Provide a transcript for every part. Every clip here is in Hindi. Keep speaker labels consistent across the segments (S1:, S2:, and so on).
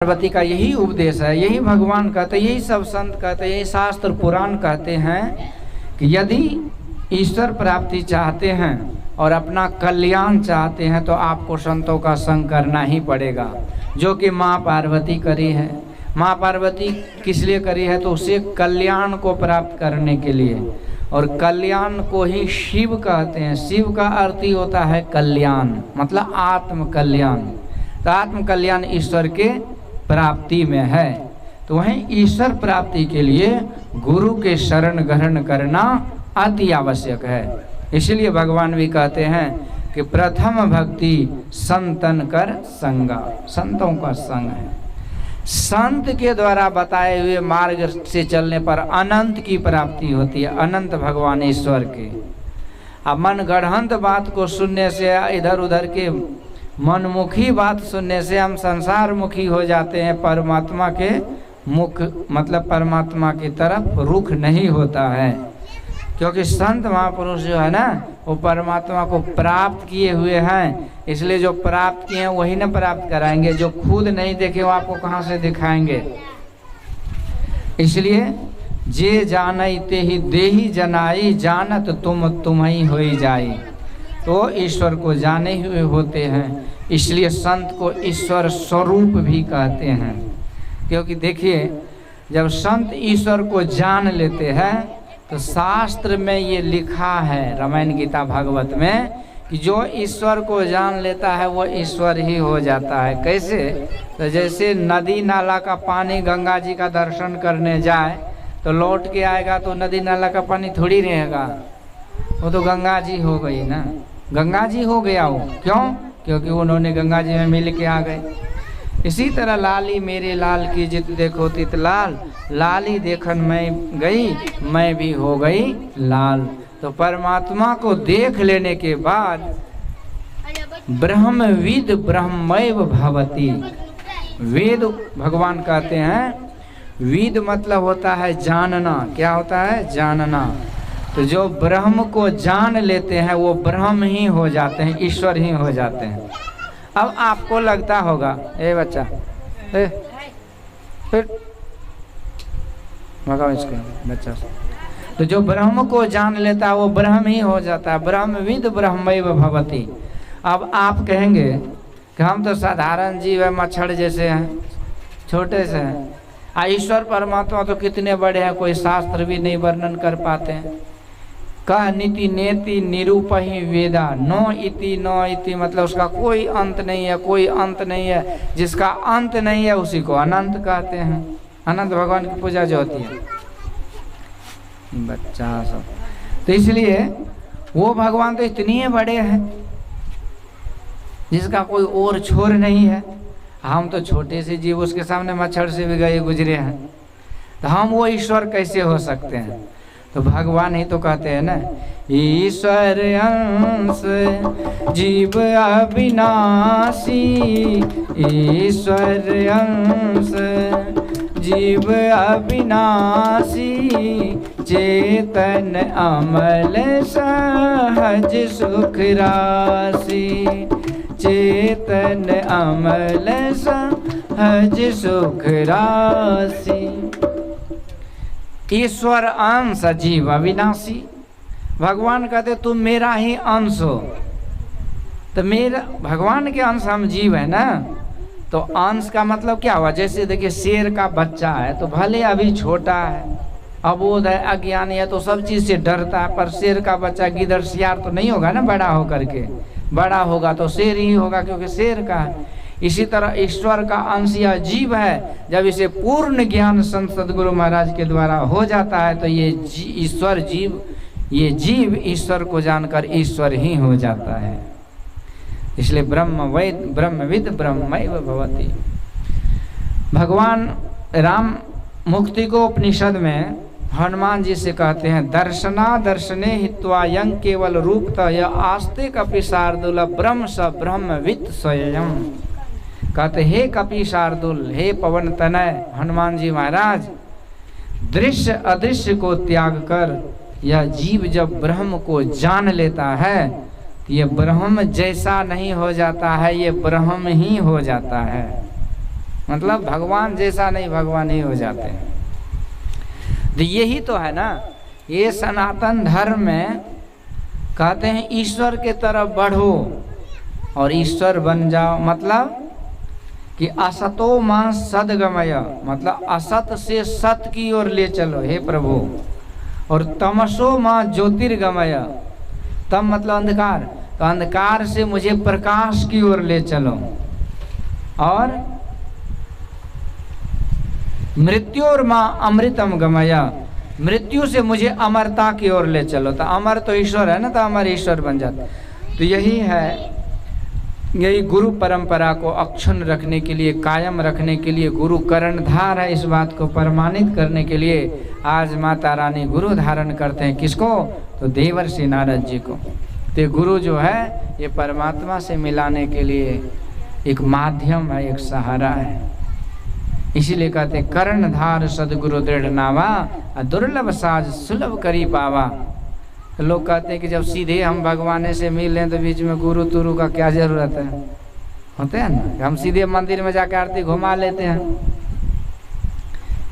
S1: पार्वती का यही उपदेश है, यही भगवान कहते, यही सब संत कहते, यही शास्त्र पुराण कहते हैं कि यदि ईश्वर प्राप्ति चाहते हैं और अपना कल्याण चाहते हैं तो आपको संतों का संग करना ही पड़ेगा, जो कि माँ पार्वती करी है। माँ पार्वती किस लिए करी है? तो उसे कल्याण को प्राप्त करने के लिए, और कल्याण को ही शिव कहते हैं। शिव का अर्थ ही होता है कल्याण, मतलब आत्म कल्याण। तो आत्म कल्याण ईश्वर के प्राप्ति में है। तो वहीं ईश्वर प्राप्ति के लिए गुरु के शरण ग्रहण करना अति आवश्यक है। इसलिए भगवान भी कहते हैं कि प्रथम भक्ति संतन कर संगा, संतों का संग है। संत के द्वारा बताए हुए मार्ग से चलने पर अनंत की प्राप्ति होती है, अनंत भगवान ईश्वर के। अब मन गढ़ंत बात को सुनने से, इधर उधर के मनमुखी बात सुनने से हम संसार मुखी हो जाते हैं, परमात्मा के मुख मतलब परमात्मा की तरफ रुख नहीं होता है। क्योंकि संत महापुरुष जो है ना, वो परमात्मा को प्राप्त किए हुए हैं, इसलिए जो प्राप्त किए हैं वही न प्राप्त कराएंगे। जो खुद नहीं देखे वो आपको कहाँ से दिखाएंगे? इसलिए जे जानई ते ही देही जनाई, जानत तुम तुम्ही होई जाई। तो ईश्वर को जाने हुए होते हैं, इसलिए संत को ईश्वर स्वरूप भी कहते हैं। क्योंकि देखिए, जब संत ईश्वर को जान लेते हैं तो शास्त्र में ये लिखा है, रामायण गीता भागवत में, कि जो ईश्वर को जान लेता है वो ईश्वर ही हो जाता है। कैसे? तो जैसे नदी नाला का पानी गंगा जी का दर्शन करने जाए तो लौट के आएगा तो नदी नाला का पानी थोड़ी रहेगा, वो तो गंगा जी हो गई ना, गंगा जी हो गया वो। क्यों? क्योंकि उन्होंने गंगा जी में मिल के आ गए। इसी तरह लाली मेरे लाल की जित देखो तित लाल, लाली देखन मैं गई, मैं भी हो गई लाल। तो परमात्मा को देख लेने के बाद ब्रह्मविद ब्रह्मैव भवति। वेद भगवान कहते हैं, विद मतलब होता है जानना। क्या होता है? जानना। तो जो ब्रह्म को जान लेते हैं वो ब्रह्म ही हो जाते हैं, ईश्वर ही हो जाते हैं। अब आपको लगता होगा, ए बच्चा, फिर भगाओ इसको बच्चा। तो जो ब्रह्म को जान लेता है वो ब्रह्म ही हो जाता है, ब्रह्मविद ब्रह्मैव भवति। अब आप कहेंगे कि हम तो साधारण जीव है, मच्छर जैसे हैं, छोटे से हैं। ईश्वर परमात्मा तो कितने बड़े हैं, कोई शास्त्र भी नहीं वर्णन कर पाते हैं। कह नीति नेति निरूपहि वेदा, नो इति नो इति, मतलब उसका कोई अंत नहीं है, कोई अंत नहीं है। जिसका अंत नहीं है उसी को अनंत कहते हैं। अनंत भगवान की पूजा जो होती है बच्चा सब, तो इसलिए वो भगवान तो इतने बड़े हैं जिसका कोई और छोर नहीं है। हम तो छोटे से जीव, उसके सामने मच्छर से भी गए गुजरे हैं, तो हम वो ईश्वर कैसे हो सकते हैं? तो भगवान ही तो कहते हैं ना, ईश्वर अंश जीव अविनाशी, ईश्वर अंश जीव अविनाशी, चेतन अमल सहज सुख राशि, चेतन अमल सहज सुख राशि। ईश्वर अंश जीव अविनाशी। भगवान कहते तुम मेरा ही अंश हो। तो मेरा भगवान के अंश हम जीव है ना, तो अंश का मतलब क्या हुआ? जैसे देखिए, शेर का बच्चा है तो भले अभी छोटा है, अबोध है, अज्ञानी है, तो सब चीज से डरता है। पर शेर का बच्चा गिदड़ सियार तो नहीं होगा ना, बड़ा होकर के। बड़ा होगा तो शेर ही होगा, क्योंकि शेर का है। इसी तरह ईश्वर का अंश या जीव है, जब इसे पूर्ण ज्ञान संत सदगुरु महाराज के द्वारा हो जाता है तो ये ईश्वर जीव, ये जीव ईश्वर को जानकर ईश्वर ही हो जाता है। इसलिए ब्रह्मविद ब्रह्मैव भवति। भगवान राम मुक्ति को उपनिषद में हनुमान जी से कहते हैं, दर्शना दर्शने हित्वा यं केवल रूपतः य आस्ते कपि शार्दूल ब्रह्म स ब्रह्मवित् स्वयं। कहते हे कपि शार्दूल, हे पवन तनय हनुमान जी महाराज, दृश्य अदृश्य को त्याग कर यह जीव जब ब्रह्म को जान लेता है तो ये ब्रह्म जैसा नहीं हो जाता है, ये ब्रह्म ही हो जाता है। मतलब भगवान जैसा नहीं, भगवान ही हो जाते हैं। तो यही तो है ना, ये सनातन धर्म में कहते हैं ईश्वर के तरफ बढ़ो और ईश्वर बन जाओ। मतलब कि असतो मां सद्गमय, मतलब असत से सत की ओर ले चलो हे प्रभु। और तमसो मां ज्योतिर्गमय, तम मतलब अंधकार, तो अंधकार से मुझे प्रकाश की ओर ले चलो। और मृत्योर मां अमृतम गमय, मृत्यु से मुझे अमरता की ओर ले चलो। तो अमर तो ईश्वर है ना, तो अमर ईश्वर बन जाता। तो यही है, यही गुरु परंपरा को अक्षुण्ण रखने के लिए, कायम रखने के लिए गुरु कर्णधार है। इस बात को प्रमाणित करने के लिए आज माता रानी गुरु धारण करते हैं। किसको? तो देवर्षि नारद जी को। तो गुरु जो है ये परमात्मा से मिलाने के लिए एक माध्यम है, एक सहारा है। इसीलिए कहते कर्णधार सदगुरु दृढ़ नावा, दुर्लभ साज सुलभ करी पावा। तो लोग कहते हैं कि जब सीधे हम भगवान से मिल लें तो बीच में गुरु तुरु का क्या जरूरत है। होते हैं ना, हम सीधे मंदिर में जाकर आरती घुमा लेते हैं।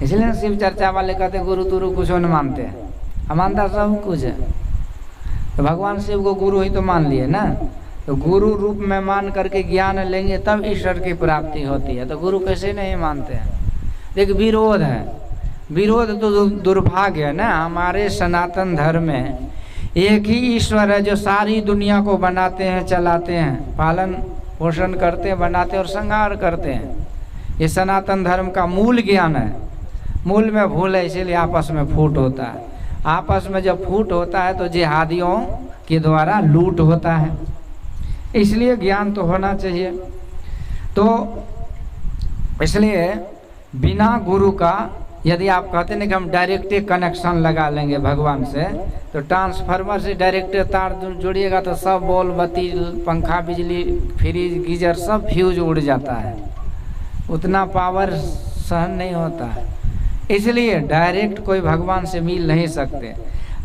S1: इसलिए शिव चर्चा वाले कहते हैं गुरु तुरु कुछ नहीं मानते हैं, हम मानता सब कुछ है। तो भगवान शिव को गुरु ही तो मान लिए ना, तो गुरु रूप में मान करके ज्ञान लेंगे तब ईश्वर की प्राप्ति होती है। तो गुरु कैसे नहीं मानते हैं। देख विरोध है, विरोध तो दुर्भाग्य है ना। हमारे सनातन धर्म में एक ही ईश्वर है जो सारी दुनिया को बनाते हैं, चलाते हैं, पालन पोषण करते हैं, बनाते और संहार करते हैं। ये सनातन धर्म का मूल ज्ञान है। मूल में भूल है, इसीलिए आपस में फूट होता है। आपस में जब फूट होता है तो जिहादियों के द्वारा लूट होता है। इसलिए ज्ञान तो होना चाहिए। तो इसलिए बिना गुरु का, यदि आप कहते हैं कि हम डायरेक्ट कनेक्शन लगा लेंगे भगवान से, तो ट्रांसफार्मर से डायरेक्ट तार जोड़िएगा तो सब बॉल बत्ती पंखा बिजली फ्रिज गीजर सब फ्यूज उड़ जाता है, उतना पावर सहन नहीं होता है। इसलिए डायरेक्ट कोई भगवान से मिल नहीं सकते।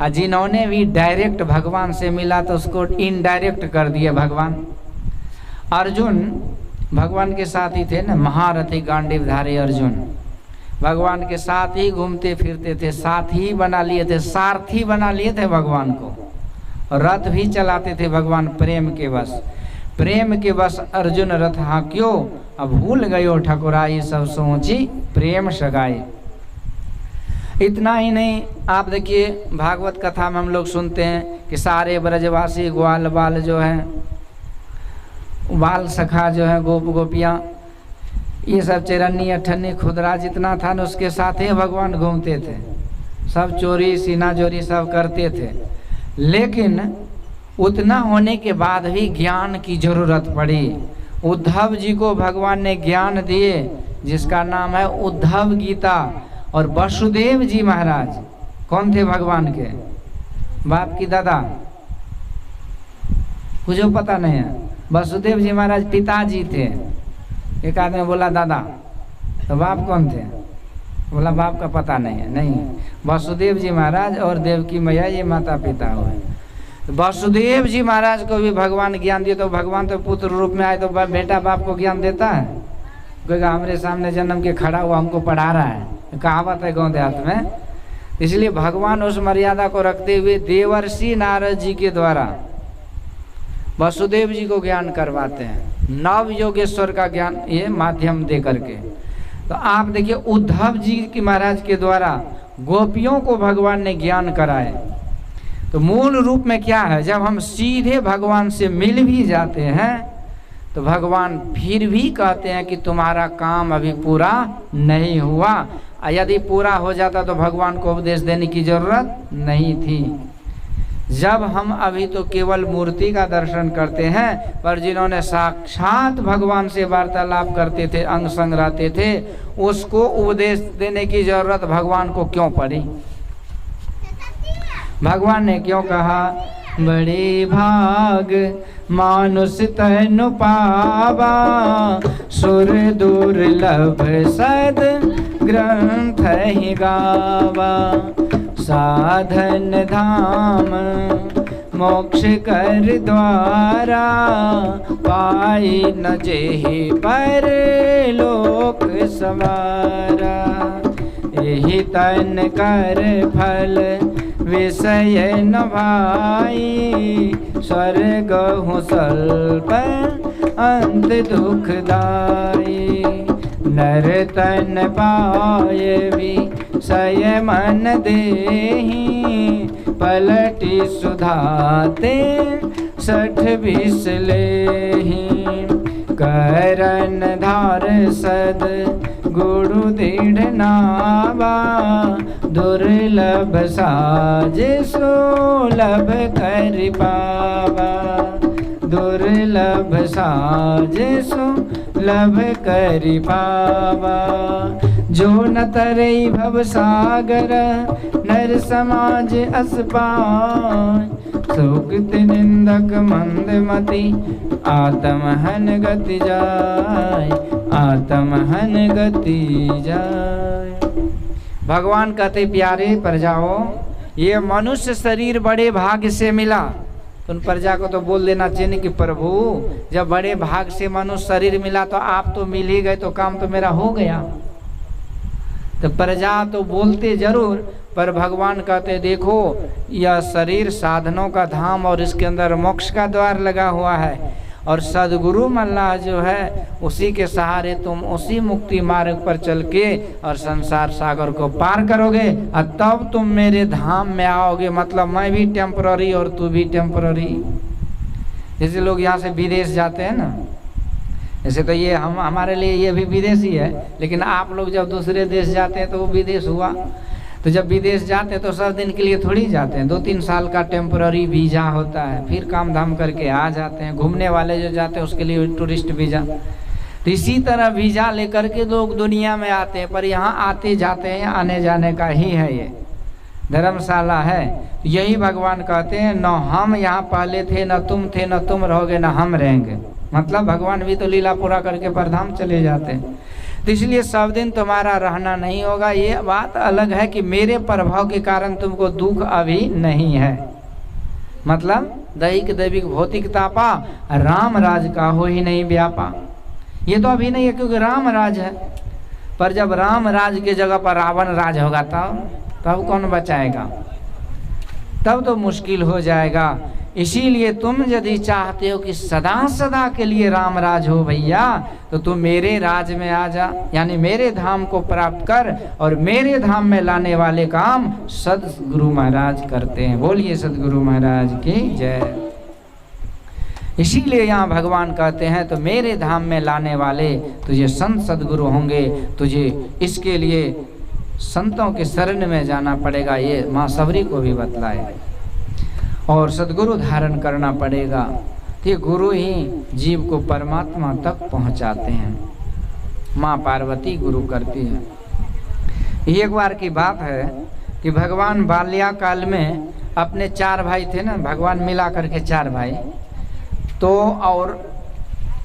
S1: और जिन्होंने भी डायरेक्ट भगवान से मिला तो उसको इनडायरेक्ट कर दिए भगवान। अर्जुन भगवान के साथ ही थे ना, महारथी गांडीवधारी अर्जुन भगवान के साथ ही घूमते फिरते थे, साथ ही बना लिए थे, सारथी बना लिए थे भगवान को। और रथ भी चलाते थे भगवान प्रेम के वश। प्रेम के वश अर्जुन रथ हाँक्यो, अब भूल गयो ठकुराई सब सोची प्रेम सगाई। इतना ही नहीं, आप देखिए भागवत कथा में हम लोग सुनते हैं कि सारे ब्रजवासी ग्वाल बाल जो हैं, बाल सखा जो है, गोप गोपियाँ, ये सब चिरन्नी अठन्नी खुदरा जितना था ना उसके साथ ही भगवान घूमते थे। सब चोरी सीना चोरी सब करते थे। लेकिन उतना होने के बाद भी ज्ञान की जरूरत पड़ी। उद्धव जी को भगवान ने ज्ञान दिए जिसका नाम है उद्धव गीता। और वसुदेव जी महाराज कौन थे भगवान के? बाप की दादा, मुझे पता नहीं है। वसुदेव जी महाराज पिताजी थे। एक आदमी बोला दादा, तो बाप कौन थे? बोला बाप का पता नहीं है। नहीं, वसुदेव जी महाराज और देवकी मैया ये माता पिता हुए। वसुदेव जी महाराज को भी भगवान ज्ञान दिए। तो भगवान तो पुत्र रूप में आए तो बेटा बाप को ज्ञान देता है? कोई हमारे सामने जन्म के खड़ा हुआ हमको पढ़ा रहा है, कहावत है गाँव देहात में। इसलिए भगवान उस मर्यादा को रखते हुए देवर्षि नारद जी के द्वारा वसुदेव जी को ज्ञान करवाते हैं, नव योगेश्वर का ज्ञान ये माध्यम दे करके। तो आप देखिए उद्धव जी की महाराज के द्वारा गोपियों को भगवान ने ज्ञान कराए। तो मूल रूप में क्या है, जब हम सीधे भगवान से मिल भी जाते हैं तो भगवान फिर भी कहते हैं कि तुम्हारा काम अभी पूरा नहीं हुआ। यदि पूरा हो जाता तो भगवान को उपदेश देने की जरूरत नहीं थी। जब हम अभी तो केवल मूर्ति का दर्शन करते हैं, पर जिन्होंने साक्षात भगवान से वार्तालाप करते थे, अंग संग रहते थे, उसको उपदेश देने की जरूरत भगवान को क्यों पड़ी? भगवान ने क्यों कहा बड़े भाग मानुष तनु पावा, सुर दुर्लभ सद ग्रंथ ही गावा, साधन धाम मोक्ष कर द्वारा, पाई न जेहि पर लोक सवारा। यही तन कर फल विषय न भाई, स्वर्ग हूँ स्वल्प अंत दुखदाई। नर तन पाए विषय मन देहि, पलटी सुधाते 60-20 लेहि। करन धार सद गुरु दृढ़ नावा, दुर्लभ साज सुलभ कर पावा। दुर्लभ साज सुलभ कर पावा। जो न तरई भव सागर, नर समाज अस पाय। सुकृत निंदक मंदमति, आत्महन गति जाय। आत्महन गति जाय। भगवान कहते प्यारे प्रजाओं, ये मनुष्य शरीर बड़े भाग्य से मिला। तो उन प्रजा को तो बोल देना चाहिए कि प्रभु जब बड़े भाग से मनुष्य शरीर मिला तो आप तो मिल ही गए, तो काम तो मेरा हो गया। तो प्रजा तो बोलते जरूर, पर भगवान कहते देखो यह शरीर साधनों का धाम और इसके अंदर मोक्ष का द्वार लगा हुआ है, और सदगुरु मल्लाह जो है उसी के सहारे तुम उसी मुक्ति मार्ग पर चल के और संसार सागर को पार करोगे, और तब तुम मेरे धाम में आओगे। मतलब मैं भी टेम्पररी और तू भी टेम्पररी। जैसे लोग यहाँ से विदेश जाते हैं ना, ऐसे तो ये हमारे लिए ये भी विदेश ही है, लेकिन आप लोग जब दूसरे देश जाते हैं तो वो विदेश हुआ। तो जब विदेश जाते हैं तो 10 दिन के लिए थोड़ी जाते हैं, 2-3 साल का टेम्पररी वीज़ा होता है, फिर काम धाम करके आ जाते हैं। घूमने वाले जो जाते हैं उसके लिए टूरिस्ट वीज़ा। तो इसी तरह वीज़ा लेकर के लोग दुनिया में आते हैं, पर यहाँ आते जाते हैं, आने जाने का ही है, ये धर्मशाला है। यही भगवान कहते हैं न हम यहाँ पहले थे, न तुम रहोगे, न हम रहेंगे। मतलब भगवान भी तो लीला पूरा करके परधाम चले जाते हैं। तो इसलिए सब दिन तुम्हारा रहना नहीं होगा। ये बात अलग है कि मेरे प्रभाव के कारण तुमको दुख अभी नहीं है। मतलब दैहिक दैविक भौतिक तापा, राम राज का हो ही नहीं व्यापा। ये तो अभी नहीं है क्योंकि राम राज है, पर जब राम राज के जगह पर रावण राज होगा तब कौन बचाएगा? तब तो मुश्किल हो जाएगा। इसीलिए तुम यदि चाहते हो कि सदा सदा के लिए राम राज हो भैया, तो तुम मेरे राज में आ जा, यानी मेरे धाम को प्राप्त कर, और मेरे धाम में लाने वाले काम सदगुरु महाराज करते हैं। बोलिए सदगुरु महाराज की जय। इसीलिए यहाँ भगवान कहते हैं तो मेरे धाम में लाने वाले तुझे संत सदगुरु होंगे। तुझे इसके लिए संतों के शरण में जाना पड़ेगा, ये माँ सबरी को भी बतलाए, और सदगुरु धारण करना पड़ेगा। ये गुरु ही जीव को परमात्मा तक पहुंचाते हैं। माँ पार्वती गुरु करती है। एक बार की बात है कि भगवान बाल्या काल में अपने 4 भाई थे ना, भगवान मिला करके 4 भाई, तो और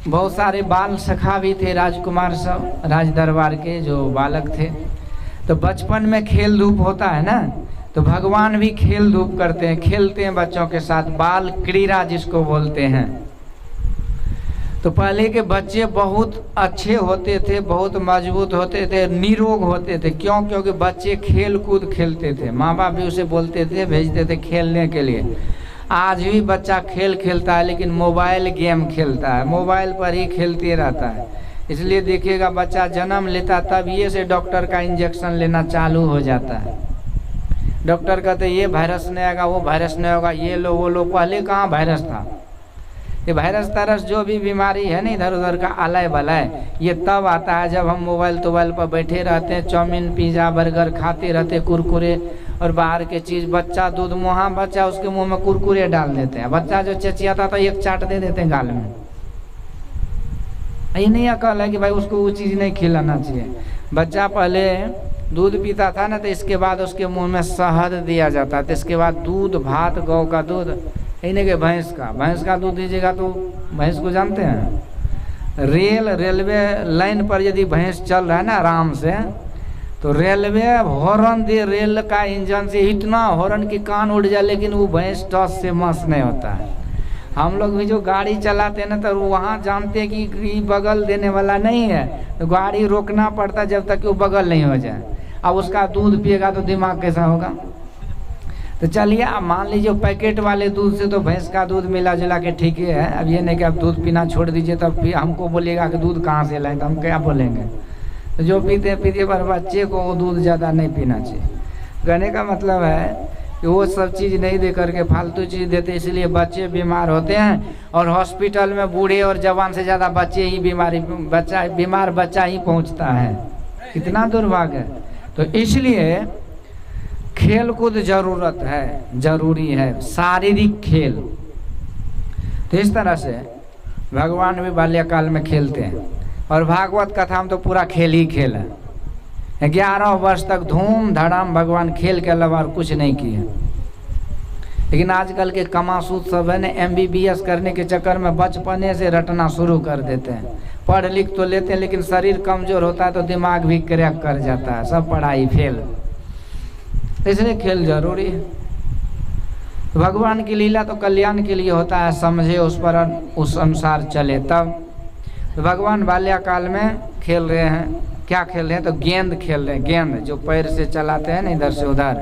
S1: बहुत सारे बाल सखा भी थे, राजकुमार सब, राज दरबार के जो बालक थे। तो बचपन में खेल धूप होता है ना, तो भगवान भी खेल धूप करते हैं, खेलते हैं बच्चों के साथ, बाल क्रीड़ा जिसको बोलते हैं। तो पहले के बच्चे बहुत अच्छे होते थे, बहुत मजबूत होते थे, निरोग होते थे। क्यों? क्योंकि बच्चे खेल कूद खेलते थे। माँ बाप भी उसे बोलते थे, भेजते थे खेलने के लिए। आज भी बच्चा खेल खेलता है, लेकिन मोबाइल गेम खेलता है, मोबाइल पर ही खेलते रहता है। इसलिए देखिएगा बच्चा जन्म लेता तब ये से डॉक्टर का इंजेक्शन लेना चालू हो जाता है। डॉक्टर कहते ये वायरस नहीं आएगा, वो वायरस नहीं होगा, ये लो वो लो। पहले कहाँ वायरस था? ये वायरस तरस जो भी बीमारी है ना इधर उधर का आलय बलय, ये तब आता है जब हम मोबाइल तोबाइल पर बैठे रहते हैं, चाउमीन पिज़्ज़ा बर्गर खाते रहते, कुरकुरे और बाहर के चीज़। बच्चा दूध मुँह, बच्चा उसके मुंह में कुरकुरे डाल देते हैं। बच्चा जो चचियाता तो एक चाट दे देते हैं गाल में। ये नहीं अकल है कि भाई उसको वो चीज़ नहीं खिलाना चाहिए। बच्चा पहले दूध पीता था ना, तो इसके बाद उसके मुंह में शहद दिया जाता था, इसके बाद दूध भात, गौ का दूध, यही नहीं कि भैंस का दूध दीजिएगा तो भैंस को जानते हैं, रेलवे लाइन पर यदि भैंस चल रहा है ना आराम से, तो रेलवे हॉर्न दे, रेल का इंजन से इतना हॉर्न की कान उड़ जाए, लेकिन वो भैंस टस से मस नहीं होता है। हम लोग भी जो गाड़ी चलाते हैं ना, तो वहाँ जानते हैं कि बगल देने वाला नहीं है, तो गाड़ी रोकना पड़ता है जब तक कि वो बगल नहीं हो जाए। अब उसका दूध पिएगा तो दिमाग कैसा होगा। तो चलिए अब मान लीजिए पैकेट वाले दूध से तो भैंस का दूध मिला जुला के ठीक ही है। अब ये नहीं कि आप दूध पीना छोड़ दीजिए तब फिर हमको बोलिएगा कि दूध कहाँ से लाएं, तो हम क्या बोलेंगे। तो जो पीते पर बच्चे को वो दूध ज़्यादा नहीं पीना चाहिए। कहने का मतलब है कि वो सब चीज़ नहीं दे करके फालतू चीज़ देते, इसलिए बच्चे बीमार होते हैं। और हॉस्पिटल में बूढ़े और जवान से ज़्यादा बच्चे ही बीमार बच्चा ही पहुंचता है। कितना दुर्भाग्य है। तो इसलिए खेल कूद जरूरत है, जरूरी है, शारीरिक खेल। तो इस तरह से भगवान भी बाल्यकाल में खेलते हैं। और भागवत कथा में तो पूरा खेल ही खेल है। 11 वर्ष तक धूम धड़ाम भगवान खेल के अलावा और कुछ नहीं किए। लेकिन आजकल के कमासूद सब है ना, MBBS करने के चक्कर में बचपने से रटना शुरू कर देते हैं। पढ़ लिख तो लेते हैं, लेकिन शरीर कमजोर होता है तो दिमाग भी क्रैक कर जाता है, सब पढ़ाई फेल। इसलिए खेल जरूरी है। तो भगवान की लीला तो कल्याण के लिए होता है, समझे उस पर, उस अनुसार चले तब। तो भगवान बाल्यकाल में खेल रहे हैं। क्या खेल रहे हैं? तो गेंद खेल रहे हैं। गेंद जो पैर से चलाते हैं ना इधर से उधर,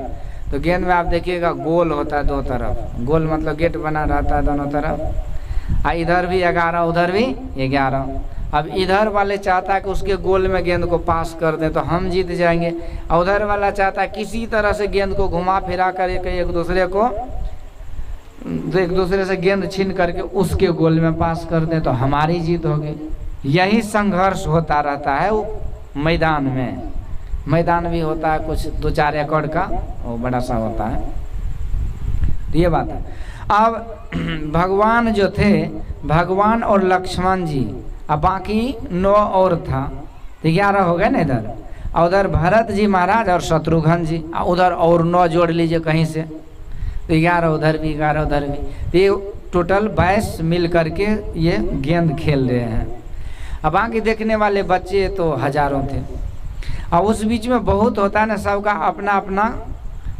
S1: तो गेंद में आप देखिएगा गोल होता है दो तरफ। गोल मतलब गेट बना रहता है दोनों तरफ। इधर भी 11 उधर भी 11। अब इधर वाले चाहता है कि उसके गोल में गेंद को पास कर दें तो हम जीत जाएंगे, और उधर वाला चाहता है किसी तरह से गेंद को घुमा फिरा कर एक दूसरे से गेंद छीन करके उसके गोल में पास कर दें तो हमारी जीत होगी। यही संघर्ष होता रहता है वो मैदान में। मैदान भी होता है कुछ 2-4 एकड़ का, वो बड़ा सा होता है। तो ये बात है। अब भगवान जो थे, भगवान और लक्ष्मण जी, अब बाकी 9 और था, तो 11 हो गए ना इधर। और उधर भरत जी महाराज और शत्रुघ्न जी, उधर और 9 जोड़ लीजिए कहीं से, तो 11 उधर भी 11 उधर भी, तो ये टोटल 22 मिल करके ये गेंद खेल रहे हैं। अब बाकी देखने वाले बच्चे तो हजारों थे। और उस बीच में बहुत होता है ना, सबका अपना अपना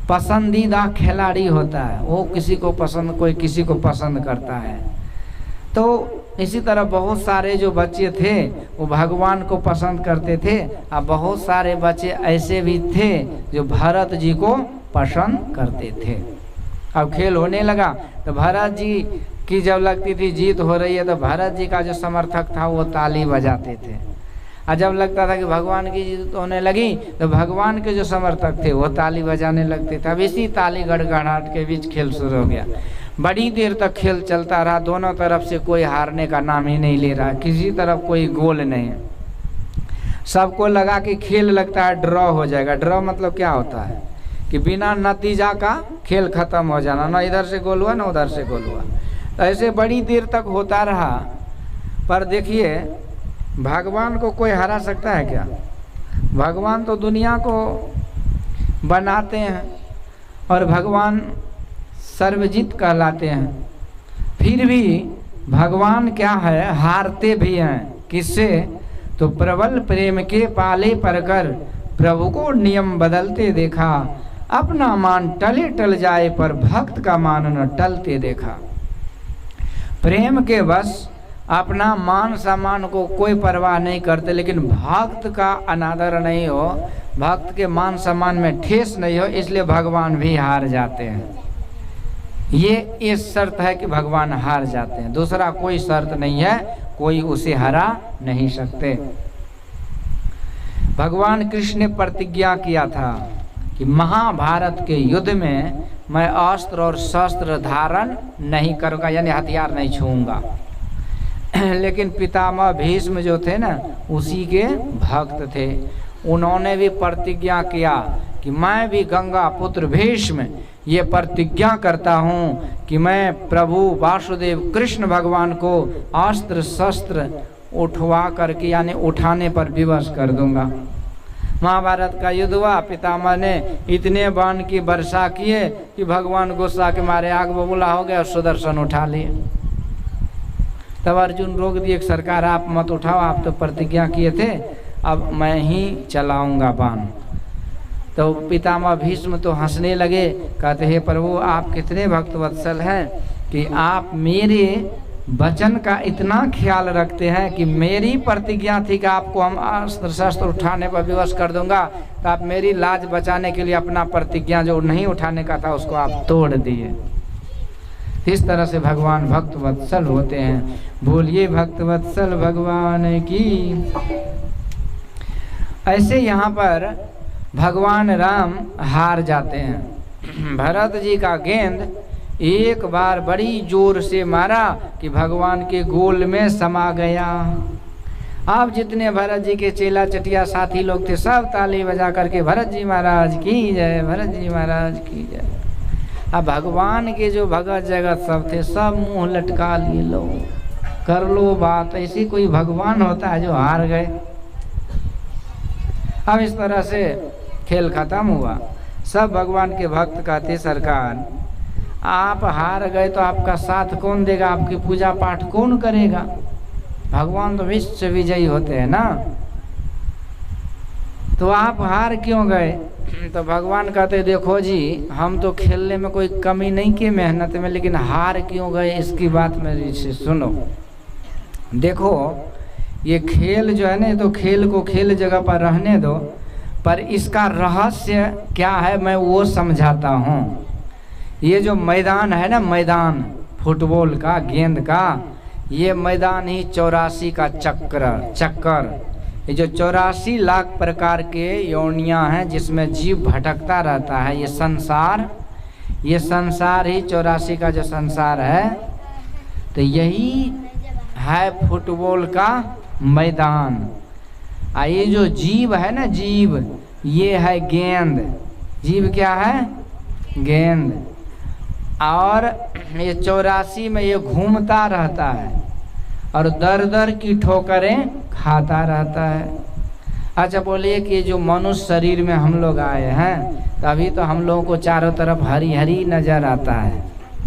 S1: पसंदीदा खिलाड़ी होता है। वो किसी को पसंद, कोई किसी को पसंद करता है। तो इसी तरह बहुत सारे जो बच्चे थे वो भगवान को पसंद करते थे, और बहुत सारे बच्चे ऐसे भी थे जो भरत जी को पसंद करते थे। अब खेल होने लगा तो भरत जी की जब लगती थी जीत हो रही है तो भरत जी का जो समर्थक था वो ताली बजाते थे। और जब लगता था कि भगवान की जीत होने लगी तो भगवान के जो समर्थक थे वो ताली बजाने लगते थे। अब इसी ताली गड़गड़ाहट के बीच खेल शुरू हो गया। बड़ी देर तक खेल चलता रहा। दोनों तरफ से कोई हारने का नाम ही नहीं ले रहा, किसी तरफ कोई गोल नहीं। सबको लगा कि खेल लगता है ड्रॉ हो जाएगा। ड्रॉ मतलब क्या होता है कि बिना नतीजा का खेल खत्म हो जाना, ना इधर से गोल हुआ ना उधर से गोल हुआ। तो ऐसे बड़ी देर तक होता रहा। पर देखिए भगवान को कोई हरा सकता है क्या? भगवान तो दुनिया को बनाते हैं और भगवान सर्वजित कहलाते हैं। फिर भी भगवान क्या है, हारते भी हैं। किससे? तो प्रबल प्रेम के पाले पड़कर प्रभु को नियम बदलते देखा। अपना मान टले टल जाए पर भक्त का मान न टलते देखा। प्रेम के बस अपना मान सम्मान को कोई परवाह नहीं करते, लेकिन भक्त का अनादर नहीं हो, भक्त के मान सम्मान में ठेस नहीं हो, इसलिए भगवान भी हार जाते हैं। ये शर्त है कि भगवान हार जाते हैं, दूसरा कोई शर्त नहीं है, कोई उसे हरा नहीं सकते। भगवान कृष्ण ने प्रतिज्ञा किया था कि महाभारत के युद्ध में मैं अस्त्र और शस्त्र धारण नहीं करूँगा, यानी हथियार नहीं छूऊंगा। लेकिन पितामह भीष्म जो थे ना, उसी के भक्त थे। उन्होंने भी प्रतिज्ञा किया कि मैं भी गंगा पुत्र भीष्म ये प्रतिज्ञा करता हूँ कि मैं प्रभु वासुदेव कृष्ण भगवान को अस्त्र शस्त्र उठवा करके, यानी उठाने पर विवश कर दूंगा। महाभारत का युद्ध हुआ, पितामह ने इतने बाण की वर्षा किए कि भगवान गुस्सा के मारे आग बबूला हो गया और सुदर्शन उठा लिए। तब अर्जुन रोक दिए, सरकार आप मत उठाओ, आप तो प्रतिज्ञा किए थे, अब मैं ही चलाऊंगा बाण। तो पितामह भीष्म तो हंसने लगे, कहते हे प्रभु आप कितने भक्तवत्सल हैं कि आप मेरे वचन का इतना ख्याल रखते हैं कि मेरी प्रतिज्ञा थी कि आपको हम अस्त्र शस्त्र उठाने पर विवश कर दूंगा, तो आप मेरी लाज बचाने के लिए अपना प्रतिज्ञा जो नहीं उठाने का था उसको आप तोड़ दिए। इस तरह से भगवान भक्तवत्सल होते हैं। बोलिए भक्तवत्सल भगवान की। ऐसे यहाँ पर भगवान राम हार जाते हैं। भरत जी का गेंद एक बार बड़ी जोर से मारा कि भगवान के गोल में समा गया। अब जितने भरत जी के चेला चटिया साथी लोग थे सब ताली बजा करके भरत जी महाराज की जय, भरत जी महाराज की जय। अब भगवान के जो भगत जगत सब थे सब मुंह लटका लिए, लो कर लो बात, ऐसी कोई भगवान होता है जो हार गए। अब इस तरह से खेल खत्म हुआ। सब भगवान के भक्त कहते सरकार आप हार गए तो आपका साथ कौन देगा, आपकी पूजा पाठ कौन करेगा, भगवान तो विश्व विजयी होते हैं ना, तो आप हार क्यों गए। तो भगवान कहते देखो जी हम तो खेलने में कोई कमी नहीं की मेहनत में, लेकिन हार क्यों गए इसकी बात मेरी से सुनो। देखो ये खेल जो है ना, तो खेल को खेल जगह पर रहने दो, पर इसका रहस्य क्या है मैं वो समझाता हूँ। ये जो मैदान है ना, मैदान फुटबॉल का गेंद का, ये मैदान ही 84 का चक्कर, ये जो 84 लाख प्रकार के योनियां हैं जिसमें जीव भटकता रहता है, ये संसार ही 84 का जो संसार है, तो यही है फुटबॉल का मैदान। ये जो जीव है ना, जीव ये है गेंद। जीव क्या है, गेंद। और ये 84 में ये घूमता रहता है और दर दर की ठोकरें खाता रहता है। अच्छा बोलिए कि जो मनुष्य शरीर में हम लोग आए हैं, तभी तो हम लोगों को चारों तरफ हरी हरी नजर आता है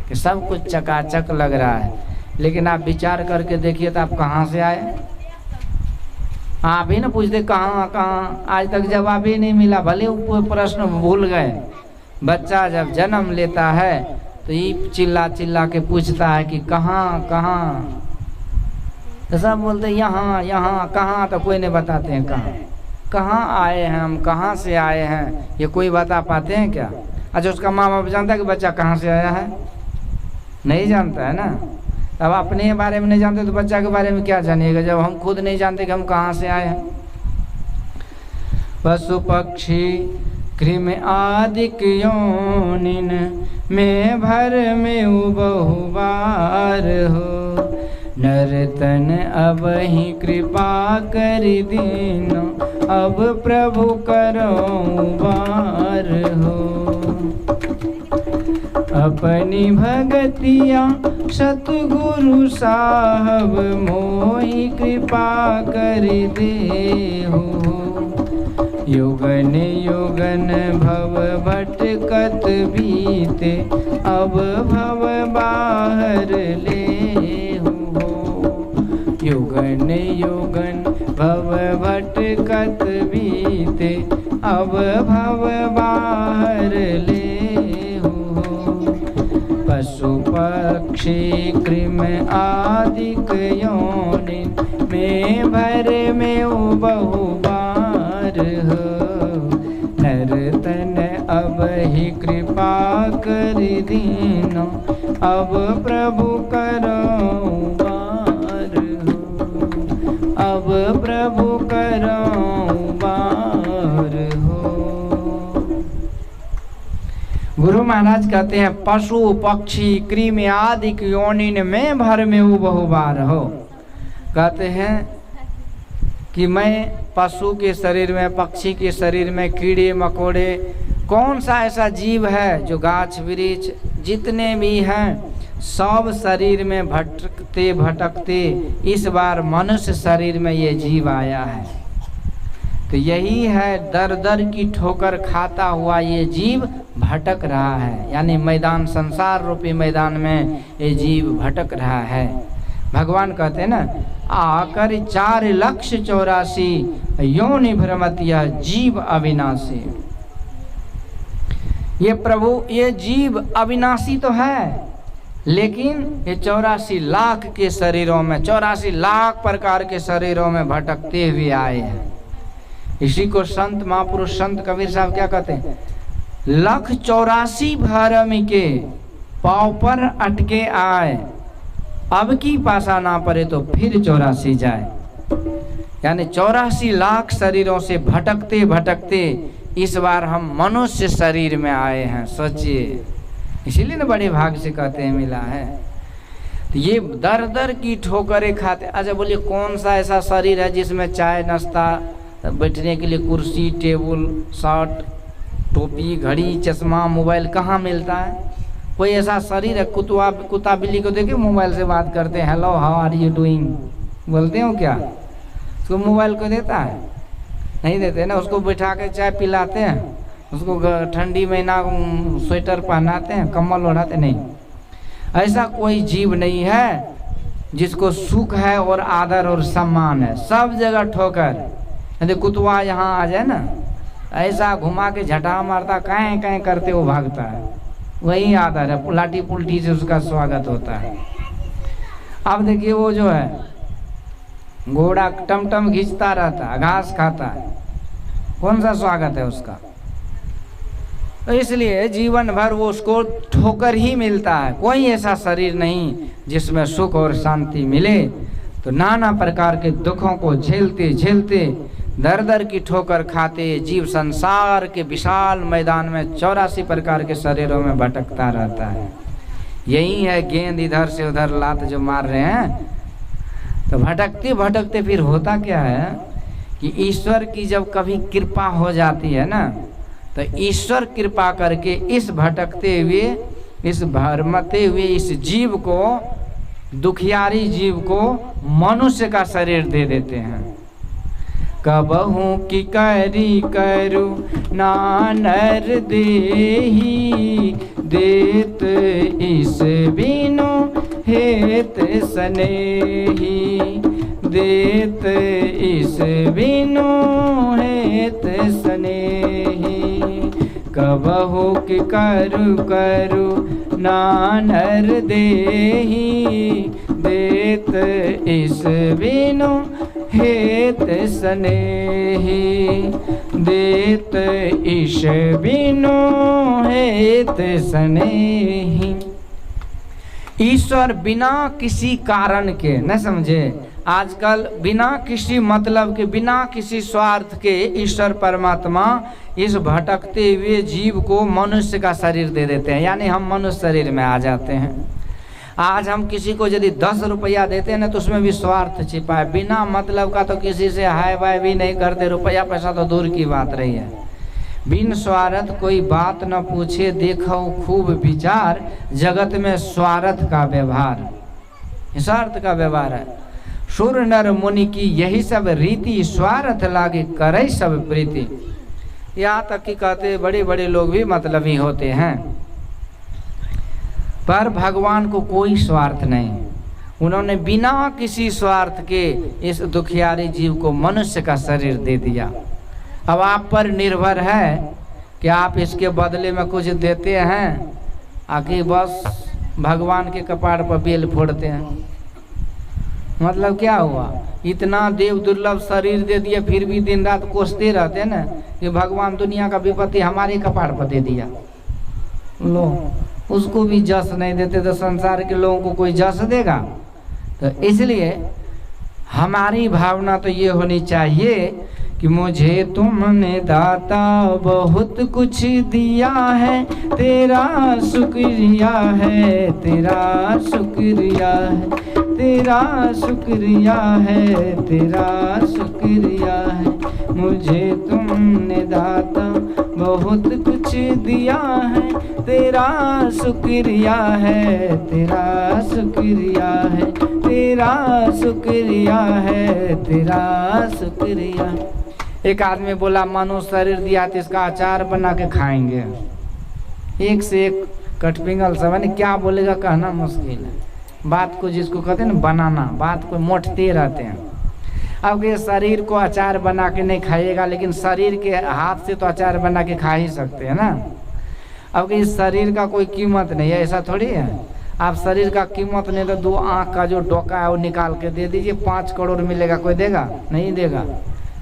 S1: कि सब कुछ चकाचक लग रहा है, लेकिन आप विचार करके देखिए तो आप कहाँ से आए। आप ही ना पूछते कहाँ, आज तक जवाब ही नहीं मिला, भले वो प्रश्न भूल गए। बच्चा जब जन्म लेता है तो ये चिल्ला चिल्ला के पूछता है कि कहाँ, तो सब बोलते यहाँ यहाँ, कहाँ तो कोई नहीं बताते हैं कहाँ आए हैं हम, कहाँ से आए हैं, ये कोई बता पाते हैं क्या। अच्छा उसका माँ बाप जानता है कि बच्चा कहाँ से आया है, नहीं जानता है ना। अब अपने बारे में नहीं जानते तो बच्चा के बारे में क्या जानिएगा, जब हम खुद नहीं जानते कि हम कहाँ से आए हैं। पशु पक्षी कृमि आदिक योनिन में भर में बहुबार हो, नर्तन अब ही कृपा कर दीनो, अब प्रभु करो बार हो। अपनी भगतिया सतगुरु साहब मोहि कृपा कर दे हो, युगन युगन भव भटकत बीते, अब भव बाहर ले हो। युगन युगन भव भटकत बीते, अब भव बाहर ले हो। पशु पक्षी कृमि आदिक योनिन में भर में बहुबार हो, नर्तन अब ही कृपा कर दीनो, अब प्रभु करो बार हो, अब प्रभु करो बार हो। गुरु महाराज कहते हैं पशु पक्षी कृमि आदिक योनिन में भर में बहुबार हो। कहते हैं कि मैं पशु के शरीर में, पक्षी के शरीर में, कीड़े मकोड़े, कौन सा ऐसा जीव है जो गाछ वृक्ष जितने भी हैं सब शरीर में भटकते भटकते इस बार मनुष्य शरीर में ये जीव आया है। तो यही है दर दर की ठोकर खाता हुआ ये जीव भटक रहा है, यानी मैदान, संसार रूपी मैदान में ये जीव भटक रहा है। भगवान कहते हैं ना, आकर 4,84,00,000 योनि भ्रमत यह जीव अविनाशी। ये प्रभु, ये जीव अविनाशी तो है, लेकिन ये 84 लाख के शरीरों में, 84 लाख प्रकार के शरीरों में भटकते हुए आए हैं। इसी को संत महापुरुष संत कबीर साहब क्या कहते हैं, 184 भरम के पाँव पर अटके आए, अब की पासा ना पड़े तो फिर 84 जाए। यानी 84 लाख शरीरों से भटकते भटकते इस बार हम मनुष्य शरीर में आए हैं। सोचिए, इसीलिए ना बड़े भाग से कहते हैं मिला है। तो ये दर दर की ठोकरें खाते। अच्छा बोलिए, कौन सा ऐसा शरीर है जिसमें चाय नाश्ता, बैठने के लिए कुर्सी, टेबल, शर्ट, टोपी, घड़ी, चश्मा, मोबाइल कहाँ मिलता है? कोई ऐसा शरीर है? कुत्ता बिल्ली को देखे मोबाइल से बात करते हैं, hello how are you doing बोलते हो क्या? उसको मोबाइल को देता है? नहीं देते ना। उसको बैठा के चाय पिलाते हैं, उसको ठंडी महीना स्वेटर पहनाते हैं, कम्बल ओढ़ाते नहीं। ऐसा कोई जीव नहीं है जिसको सुख है और आदर और सम्मान है। सब जगह ठोकर। यदि कुतवा यहाँ आ जाए ना, ऐसा घुमा के झटा मारता, कहीं कहीं करते वो भागता है, वही आदर है। लाठी पुल्टी से उसका स्वागत होता है। अब देखिए वो जो है घोड़ा टमटम खींचता रहता है, घास खाता है, कौन सा स्वागत है उसका? तो इसलिए जीवन भर वो उसको ठोकर ही मिलता है। कोई ऐसा शरीर नहीं जिसमें सुख और शांति मिले। तो नाना प्रकार के दुखों को झेलते झेलते, दर दर की ठोकर खाते जीव संसार के विशाल मैदान में 84 प्रकार के शरीरों में भटकता रहता है। यही है गेंद इधर से उधर लात जो मार रहे हैं। तो भटकते भटकते फिर होता क्या है कि ईश्वर की जब कभी कृपा हो जाती है ना, तो ईश्वर कृपा करके इस भटकते हुए, इस भरमते हुए इस जीव को, दुखियारी जीव को मनुष्य का शरीर दे देते हैं। कबहू की करी करू नानर देही, देत इस बिनु हेत स्नेही, देत इस बिनु हेत स्नेही। कबहू की करू नानर देही, देत इस बिनु हेत स्नेही, देत ईश बिनु हेत स्नेही। ईश्वर बिना किसी कारण के, न समझे, आजकल बिना किसी मतलब के, बिना किसी स्वार्थ के ईश्वर परमात्मा इस भटकते हुए जीव को मनुष्य का शरीर दे देते हैं। यानी हम मनुष्य शरीर में आ जाते हैं। आज हम किसी को यदि 10 रुपया देते हैं ना, तो उसमें भी स्वार्थ छिपा है। बिना मतलब का तो किसी से हाय बाय भी नहीं करते, रुपया पैसा तो दूर की बात रही है। बिन स्वार्थ कोई बात न पूछे, देखो खूब विचार, जगत में स्वार्थ का व्यवहार, स्वार्थ का व्यवहार है। सुर नर मुनि की यही सब रीति, स्वार्थ लागे करे सब प्रीति। यहाँ तक कि कहते बड़े बड़े लोग भी मतलबी होते हैं, पर भगवान को कोई स्वार्थ नहीं। उन्होंने बिना किसी स्वार्थ के इस दुखियारी जीव को मनुष्य का शरीर दे दिया। अब आप पर निर्भर है कि आप इसके बदले में कुछ देते हैं, आखिर बस भगवान के कपाड़ पर बेल फोड़ते हैं। मतलब क्या हुआ? इतना देव दुर्लभ शरीर दे दिया, फिर भी दिन रात कोसते रहते हैं ना कि भगवान दुनिया का विपत्ति हमारे कपाड़ पर दे दिया। लो, उसको भी जस नहीं देते तो संसार के लोगों को कोई जस देगा? तो इसलिए हमारी भावना तो ये होनी चाहिए कि मुझे तुमने दाता बहुत कुछ दिया है, तेरा शुक्रिया है, तेरा शुक्रिया है, तेरा शुक्रिया है, तेरा शुक्रिया है। मुझे तुमने दाता बहुत कुछ दिया है, तेरा शुक्रिया है, तेरा शुक्रिया है, तेरा शुक्रिया है, तेरा शुक्रिया। एक आदमी बोला मनुष्य शरीर दिया तो इसका अचार बना के खाएंगे। एक से एक कटपिंगल सब है, क्या बोलेगा कहना मुश्किल है। बात को जिसको कहते हैं ना बनाना, बात को मोटते रहते हैं। अब ये शरीर को अचार बना के नहीं खाइएगा, लेकिन शरीर के हाथ से तो अचार बना के खा ही सकते हैं ना। अब इस शरीर का कोई कीमत नहीं है, ऐसा थोड़ी है। आप शरीर का कीमत नहीं तो 2 आँख का जो डोका है वो निकाल के दे दीजिए, 5 करोड़ मिलेगा, कोई देगा? नहीं देगा,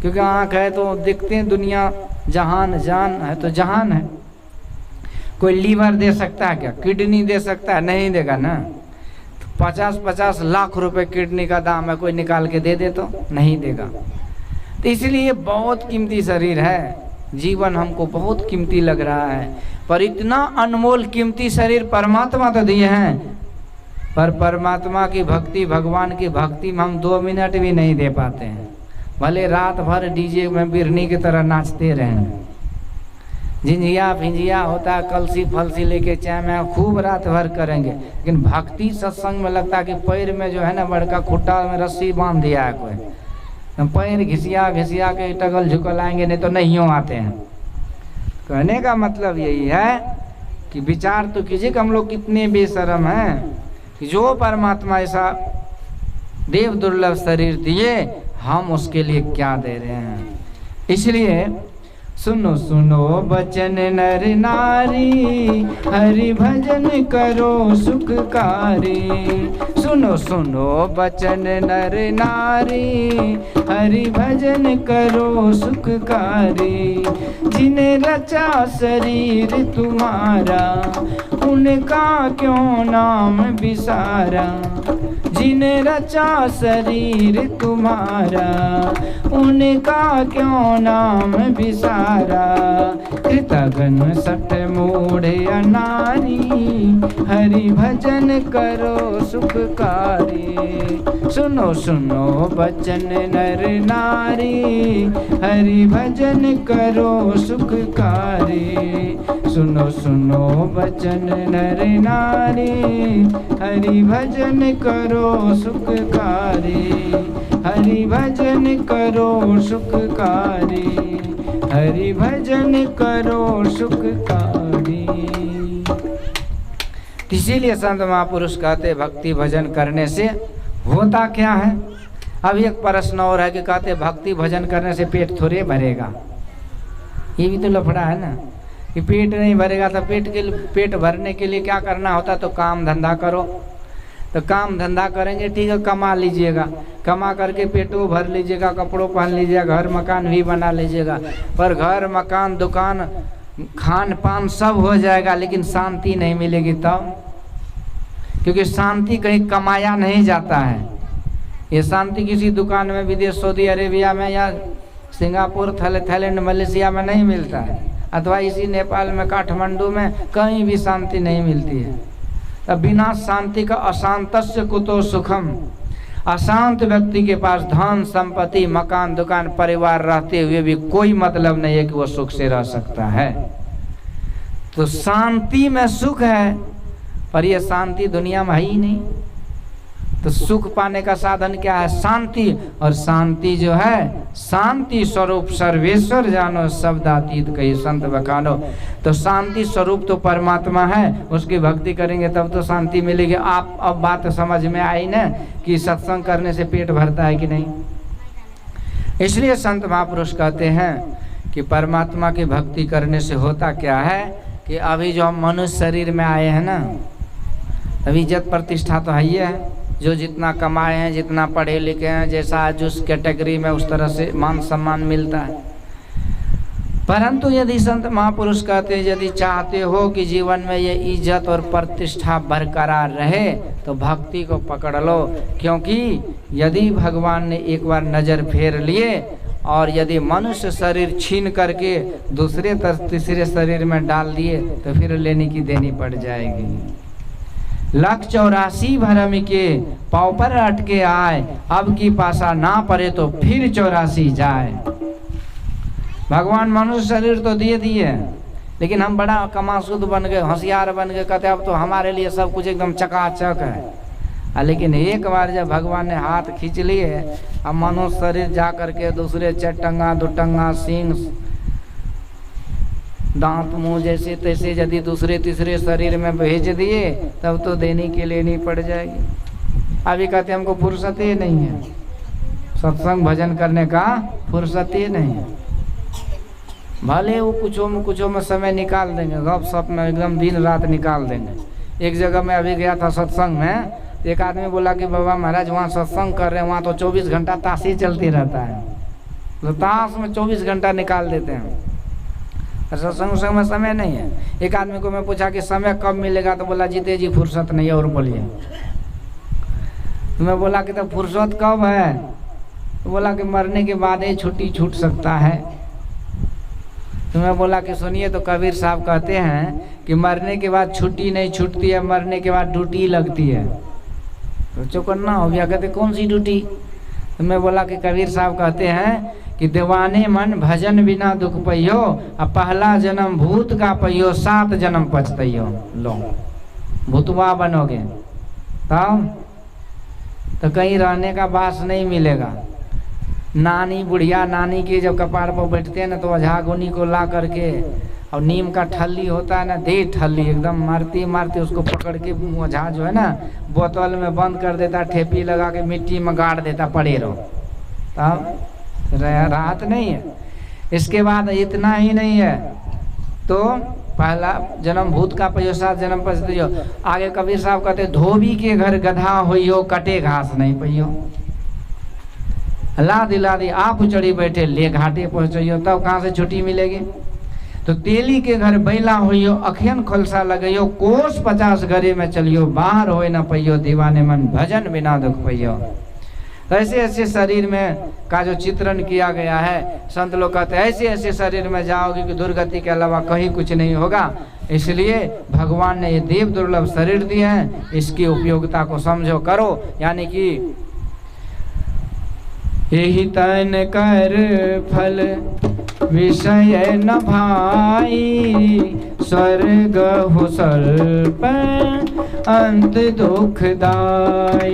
S1: क्योंकि आँख है तो देखते हैं दुनिया जहान, जान है तो जहान है। कोई लीवर दे सकता है क्या? किडनी दे सकता है? नहीं देगा ना। 50-50 लाख रुपए किडनी का दाम है, कोई निकाल के दे दे तो नहीं देगा। तो इसलिए बहुत कीमती शरीर है, जीवन हमको बहुत कीमती लग रहा है, पर इतना अनमोल कीमती शरीर परमात्मा तो दिए हैं, पर परमात्मा की भक्ति, भगवान की भक्ति में हम 2 मिनट भी नहीं दे पाते हैं। भले रात भर डीजे में बिरनी की तरह नाचते रहें, झिंझिया फिंझिया होता, कलसी फलसी लेके चाय में खूब रात भर करेंगे, लेकिन भक्ति सत्संग में लगता है कि पैर में जो है ना बड़का खुट्टा में रस्सी बांध दिया है कोई, हम पैर घिसिया घिसिया के टगल झुकल आएंगे, नहीं तो नहीं हो आते हैं। कहने का मतलब यही है कि विचार तो कीजिए कि हम लोग कितने बेशर्म हैं कि जो परमात्मा ऐसा देव दुर्लभ शरीर दिए, हम उसके लिए क्या दे रहे हैं। इसलिए सुनो सुनो बचन नर नारी, हरि भजन करो सुखकारी। सुनो सुनो बचन नर नारी, हरि भजन करो सुखकारी। जिन्हें रचा शरीर तुम्हारा, उनका क्यों नाम बिसारा। जिन्हें रचा शरीर तुम्हारा, उनका क्यों नाम बिसारा। कृतघ्न सठ मूढ़ अनारी, हरि भजन करो सुखकारी। सुनो सुनो बचन नर नारी, हरि भजन करो सुखकारी। सुनो सुनो बचन नर नारी, हरि भजन करो सुखकारी। हरि भजन करो सुखकारी, हरि भजन करो सुखकारी। इसीलिए संत महापुरुष कहते भक्ति भजन करने से होता क्या है। अब एक प्रश्न और है कि कहते भक्ति भजन करने से पेट थोड़े भरेगा। ये भी तो लफड़ा है ना कि पेट नहीं भरेगा, तो पेट भरने के लिए क्या करना होता, तो काम धंधा करो। तो काम धंधा करेंगे, ठीक है, कमा लीजिएगा, कमा करके पेटो भर लीजिएगा, कपड़ों पहन लीजिएगा, घर मकान भी बना लीजिएगा, पर घर मकान दुकान खान पान सब हो जाएगा, लेकिन शांति नहीं मिलेगी तब, क्योंकि शांति कहीं कमाया नहीं जाता है। ये शांति किसी दुकान में विदेश, सऊदी अरेबिया में या सिंगापुर, थाईलैंड, मलेशिया में नहीं मिलता है, अथवा इसी नेपाल में, काठमांडू में कहीं भी शांति नहीं मिलती है। तब बिना शांति का अशांतस्य कुतो सुखम। अशांत व्यक्ति के पास धन संपत्ति मकान दुकान परिवार रहते हुए भी कोई मतलब नहीं है कि वो सुख से रह सकता है। तो शांति में सुख है, पर यह शांति दुनिया में है ही नहीं। तो सुख पाने का साधन क्या है? शांति। और शांति जो है, शांति स्वरूप सर्वेश्वर जानो, शब्दातीत कही संत बखानो। तो शांति स्वरूप तो परमात्मा है, उसकी भक्ति करेंगे तब तो शांति मिलेगी। आप अब बात समझ में आई ना कि सत्संग करने से पेट भरता है कि नहीं। इसलिए संत महापुरुष कहते हैं कि परमात्मा की भक्ति करने से होता क्या है कि अभी जो हम मनुष्य शरीर में आए हैं ना, अभी इज्जत प्रतिष्ठा तो है ही है। जो जितना कमाए हैं, जितना पढ़े लिखे हैं, जैसा आज उस कैटेगरी में उस तरह से मान सम्मान मिलता है। परंतु यदि संत महापुरुष कहते हैं यदि चाहते हो कि जीवन में ये इज्जत और प्रतिष्ठा बरकरार रहे तो भक्ति को पकड़ लो, क्योंकि यदि भगवान ने एक बार नज़र फेर लिए और यदि मनुष्य शरीर छीन करके दूसरे तीसरे शरीर में डाल दिए तो फिर लेने की देनी पड़ जाएगी। 184 भरम के पाँव पर अटके आए, अब की पासा ना पड़े तो फिर 84 जाए। भगवान मनुष्य शरीर तो दिए दिए, लेकिन हम बड़ा कमासुद बन गए, होशियार बन गए, कहते अब तो हमारे लिए सब कुछ एकदम चकाचक है। लेकिन एक बार जब भगवान ने हाथ खींच लिए, अब मनुष्य शरीर जा करके दूसरे चटंगा दुटंगा सींग दांत मुंह जैसे तैसे यदि दूसरे तीसरे शरीर में भेज दिए तब तो देने के लिए नहीं पड़ जाएगी। अभी कहते हमको फुर्सत ही नहीं है, सत्संग भजन करने का फुर्सत ही नहीं है। भले वो कुछों में समय निकाल देंगे, गप सप में एकदम दिन रात निकाल देंगे। एक जगह मैं अभी गया था सत्संग में, एक आदमी बोला कि बाबा महाराज वहाँ सत्संग कर रहे हैं, वहाँ तो 24 घंटा ताश ही चलती रहता है, तो ताश में 24 घंटा निकाल देते हैं, सत्संग में समय नहीं है। एक आदमी को मैं पूछा कि समय कब मिलेगा, तो बोला जीते जी फुर्सत नहीं है और बोलिए। तो मैं बोला कि तो फुर्सत कब है, तो बोला कि मरने के बाद ही छुट्टी छूट सकता है। तो मैं बोला कि सुनिए, तो कबीर साहब कहते हैं कि मरने के बाद छुट्टी नहीं छूटती है, मरने के बाद ड्यूटी लगती है। तो चौकन्ना हो गया, कहते कौन सी ड्यूटी। तो मैं बोला कि कबीर साहब कहते हैं कि देवाने मन भजन बिना दुख पइयो, अब पहला जन्म भूत का पइयो, 7 जन्म पछतइयो। लो भूतवा बनोगे तब तो कहीं रहने का बास नहीं मिलेगा। नानी बुढ़िया नानी के जब कपार पर बैठते हैं ना, तो ओझा गोनी को ला करके, और नीम का ठल्ली होता है ना, दे ठल्ली एकदम मारते मारते उसको पकड़ के ओझा जो है ना बोतल में बंद कर देता, ठेपी लगा के मिट्टी में गाड़ देता, पड़े रहो, तब राहत नहीं है। इसके बाद इतना ही नहीं है, तो पहला जन्म भूत का पइयो, 7 जन्म पछतइयो। आगे कबीर साहब कहते धोबी के घर गधा होइयो, कटे घास नहीं पइयो। लादी लादी आप चढ़ी बैठे, ले घाटे पहुँचइयो, तब कहाँ से छुट्टी मिलेगी। तो तेली के घर बैला होइयो, अखियन खोलसा लगइयो, कोस 50 घरे में चलियो, बाहर होए न पइयो, दीवाने मन भजन बिना दुख पइयो। तो ऐसे ऐसे शरीर में का जो चित्रण किया गया है, संत लोग कहते हैं ऐसे ऐसे शरीर में जाओगे कि दुर्गति के अलावा कहीं कुछ नहीं होगा। इसलिए भगवान ने ये देव दुर्लभ शरीर दिए हैं, इसकी उपयोगिता को समझो, करो। यानी कि यही तन कर फल विषय न भाई, स्वर्ग हो स्वल्प अंत दुखदाई,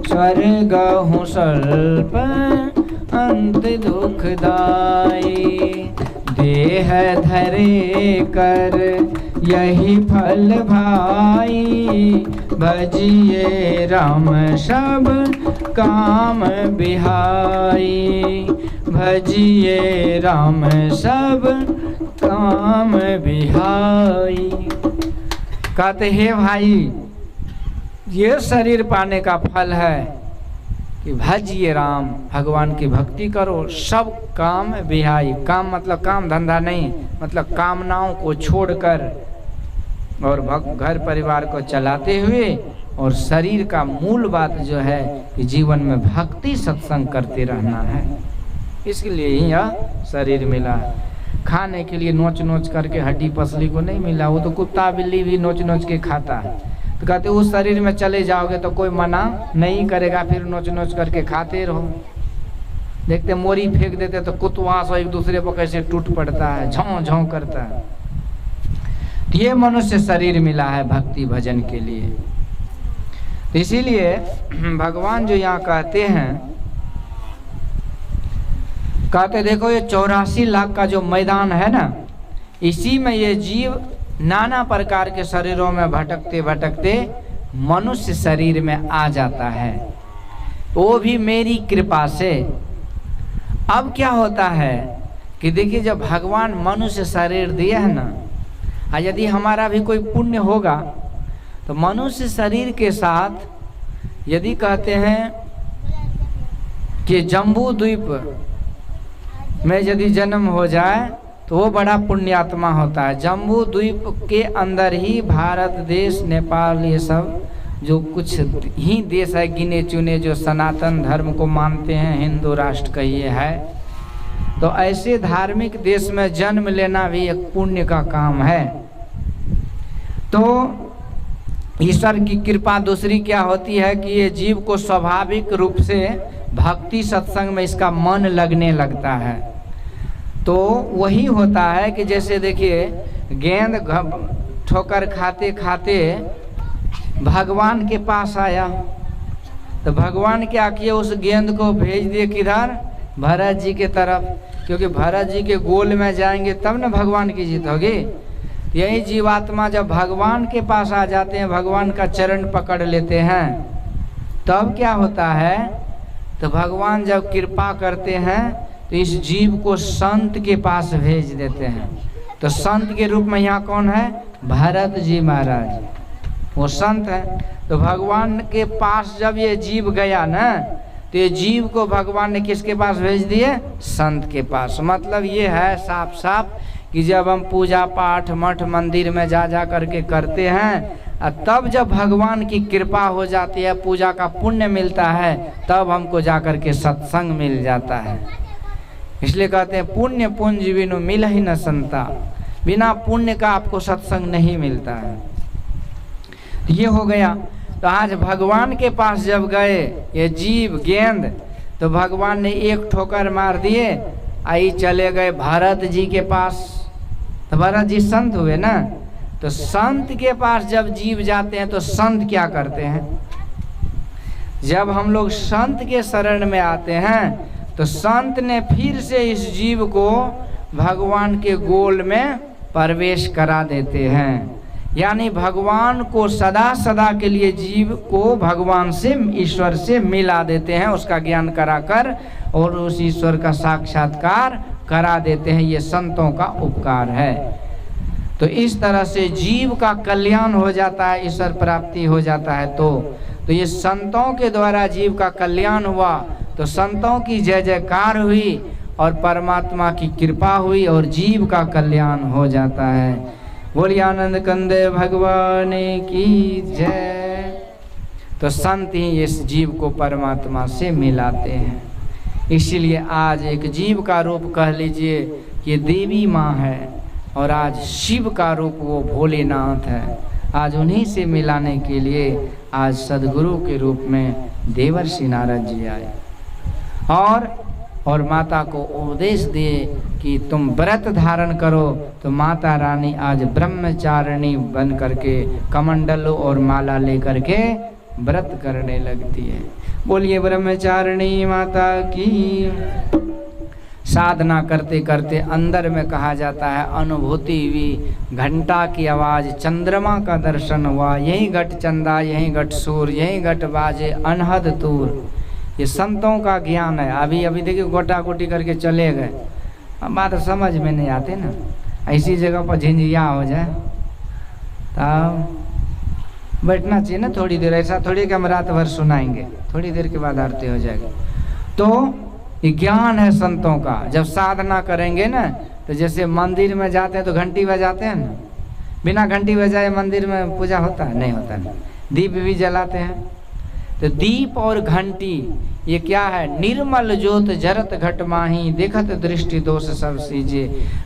S1: स्वर्ग हो स्वल्प अंत दुखदाई। देह धरे कर यही फल भाई, भजिए राम सब काम बिहाई, भजिए राम सब काम बिहाई। कहते हे भाई, ये शरीर पाने का फल है कि भजिए राम, भगवान की भक्ति करो, सब काम बिहाई। काम मतलब काम धंधा नहीं, मतलब कामनाओं को छोड़कर और घर परिवार को चलाते हुए, और शरीर का मूल बात जो है कि जीवन में भक्ति सत्संग करते रहना है। इसके लिए ही यह शरीर मिला। खाने के लिए नोच नोच करके हड्डी पसली को नहीं मिला, वो तो कुत्ता बिल्ली भी नोच नोच के खाता है। तो कहते उस शरीर में चले जाओगे तो कोई मना नहीं करेगा, फिर नोच नोच करके खाते रहो। देखते मोरी फेंक देते तो कुतवा सो एक दूसरे पर कैसे टूट पड़ता है, झों झों करता है। ये मनुष्य शरीर मिला है भक्ति भजन के लिए। इसीलिए भगवान जो यहाँ कहते हैं, कहते देखो ये 84 लाख का जो मैदान है ना, इसी में ये जीव नाना प्रकार के शरीरों में भटकते भटकते मनुष्य शरीर में आ जाता है, वो भी मेरी कृपा से। अब क्या होता है कि देखिए, जब भगवान मनुष्य शरीर दिए है ना, यदि हमारा भी कोई पुण्य होगा तो मनुष्य शरीर के साथ यदि कहते हैं कि जम्बू द्वीप में यदि जन्म हो जाए तो वो बड़ा पुण्यात्मा होता है। जम्बू द्वीप के अंदर ही भारत देश, नेपाल, ये सब जो कुछ ही देश है गिने चुने जो सनातन धर्म को मानते हैं, हिंदू राष्ट्र कहिए है, तो ऐसे धार्मिक देश में जन्म लेना भी एक पुण्य का काम है। तो ईश्वर की कृपा दूसरी क्या होती है कि ये जीव को स्वाभाविक रूप से भक्ति सत्संग में इसका मन लगने लगता है। तो वही होता है कि जैसे देखिए, गेंद ठोकर खाते खाते भगवान के पास आया, तो भगवान क्या किए, उस गेंद को भेज दिए किधर, भरत जी के तरफ, क्योंकि भरत जी के गोल में जाएंगे तब न भगवान की जीत होगी। यही जीवात्मा जब भगवान के पास आ जाते हैं, भगवान का चरण पकड़ लेते हैं, तब क्या होता है, तो भगवान जब कृपा करते हैं तो इस जीव को संत के पास भेज देते हैं। तो संत के रूप में यहाँ कौन है? भरत जी महाराज, वो संत है। तो भगवान के पास जब ये जीव गया ना, तो ये जीव को भगवान ने किसके पास भेज दिए? संत के पास। मतलब ये है साफ साफ कि जब हम पूजा पाठ मठ मंदिर में जा करके करते हैं, तब जब भगवान की कृपा हो जाती है, पूजा का पुण्य मिलता है, तब हमको जा करके सत्संग मिल जाता है। इसलिए कहते हैं पुण्य पुंज बिनु मिल ही न संता, बिना पुण्य का आपको सत्संग नहीं मिलता है। ये हो गया। तो आज भगवान के पास जब गए ये जीव गेंद, तो भगवान ने एक ठोकर मार दिए, आई चले गए भरत जी के पास। तो भरत जी संत हुए ना। तो संत के पास जब जीव जाते हैं तो संत क्या करते हैं? जब हम लोग संत के शरण में आते हैं तो संत ने फिर से इस जीव को भगवान के गोल में प्रवेश करा देते हैं। यानी भगवान को सदा सदा के लिए जीव को भगवान से, ईश्वर से मिला देते हैं, उसका ज्ञान कराकर और उस ईश्वर का साक्षात्कार करा देते हैं। ये संतों का उपकार है। तो इस तरह से जीव का कल्याण हो जाता है, ईश्वर प्राप्ति हो जाता है। तो ये संतों के द्वारा जीव का कल्याण हुआ, तो संतों की जय जयकार हुई और परमात्मा की कृपा हुई और जीव का कल्याण हो जाता है। बोलिए आनंद कंदे भगवान की जय। तो संत ही इस जीव को परमात्मा से मिलाते हैं। इसीलिए आज एक जीव का रूप कह लीजिए कि देवी माँ है, और आज शिव का रूप वो भोलेनाथ है। आज उन्हीं से मिलाने के लिए आज सदगुरु के रूप में देवर्षि नारद जी आए और माता को उपदेश दिए कि तुम व्रत धारण करो। तो माता रानी आज ब्रह्मचारिणी बन करके कमंडल और माला लेकर के व्रत करने लगती है। बोलिए ब्रह्मचारिणी माता की। साधना करते करते अंदर में कहा जाता है अनुभूति हुई, घंटा की आवाज़, चंद्रमा का दर्शन हुआ, यही घट चंदा यही घट सूर, यही घट बाजे अनहद दूर। ये संतों का ज्ञान है। अभी अभी देखिए गोटा गोटी करके चले गए, अब बात समझ में नहीं आते ना। ऐसी जगह पर झिंझिया हो जाए तब बैठना चाहिए ना थोड़ी देर। ऐसा थोड़ी कि हम रात भर सुनाएंगे, थोड़ी देर के बाद आरती हो जाएगी। तो ये ज्ञान है संतों का। जब साधना करेंगे ना, तो जैसे मंदिर में जाते हैं तो घंटी बजाते हैं ना, बिना घंटी बजाए मंदिर में पूजा होता है? नहीं होता है। दीप भी जलाते हैं। तो दीप और घंटी ये क्या है? निर्मल ज्योत जरत घट माही, देखत दृष्टि दोष सब सीजे।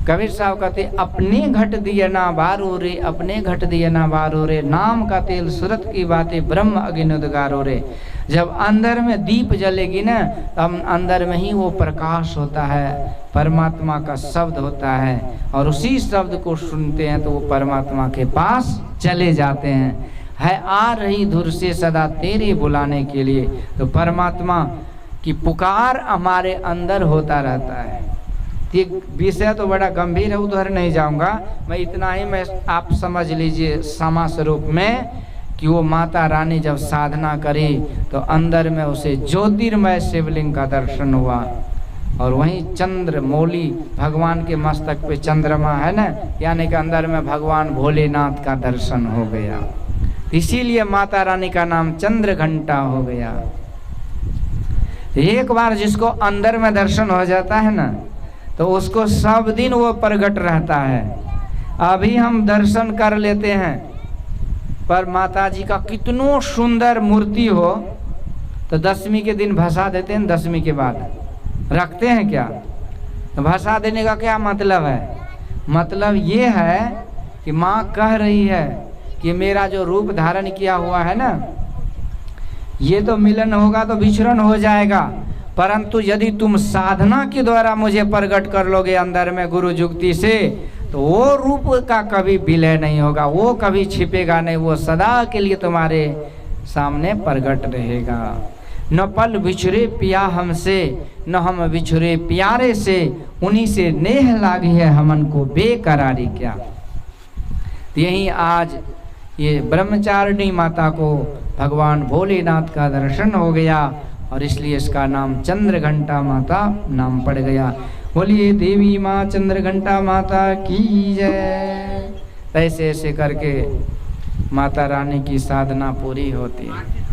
S1: कबीर साहब कहते अपने घट दिए ना बारो रे, अपने घट दिए ना बारो रे, नाम का तेल सूरत की बातें ब्रह्म अग्नि उद्गारो रे। जब अंदर में दीप जलेगी ना, तब अंदर में ही वो प्रकाश होता है, परमात्मा का शब्द होता है, और उसी शब्द को सुनते हैं तो वो परमात्मा के पास चले जाते हैं। है आ रही धुर से सदा तेरे बुलाने के लिए। तो परमात्मा की पुकार हमारे अंदर होता रहता है। ये विषय तो बड़ा गंभीर है, उधर नहीं जाऊंगा मैं। इतना ही मैं आप समझ लीजिए समा स्वरूप में कि वो माता रानी जब साधना करी तो अंदर में उसे ज्योतिर्मय शिवलिंग का दर्शन हुआ, और वहीं चंद्र मौली भगवान के मस्तक पे चंद्रमा है ना, यानी कि अंदर में भगवान भोलेनाथ का दर्शन हो गया। इसीलिए माता रानी का नाम चंद्र घंटा हो गया। एक बार जिसको अंदर में दर्शन हो जाता है ना, तो उसको सब दिन वो प्रकट रहता है। अभी हम दर्शन कर लेते हैं, पर माता जी का कितनो सुंदर मूर्ति हो तो दशमी के दिन भसा देते हैं। दशमी के बाद रखते हैं क्या? तो भसा देने का क्या मतलब है? मतलब ये है कि माँ कह रही है कि मेरा जो रूप धारण किया हुआ है ना, ये तो मिलन होगा तो विचरण हो जाएगा, परंतु यदि तुम साधना के द्वारा मुझे प्रकट कर लोगे अंदर में गुरु जुक्ति से, तो वो रूप का कभी विलय नहीं होगा, वो कभी छिपेगा नहीं, वो सदा के लिए तुम्हारे सामने प्रकट रहेगा। न पल बिछुरे पिया हमसे, न हम बिछुरे प्यारे से, उन्हीं से नेह लागी है हमन को बेकरारी क्या। यही आज ये ब्रह्मचारिणी माता को भगवान भोलेनाथ का दर्शन हो गया, और इसलिए इसका नाम चंद्रघंटा माता नाम पड़ गया। बोलिए देवी माँ चंद्रघंटा माता की जय। ऐसे ऐसे करके माता रानी की साधना पूरी होती है।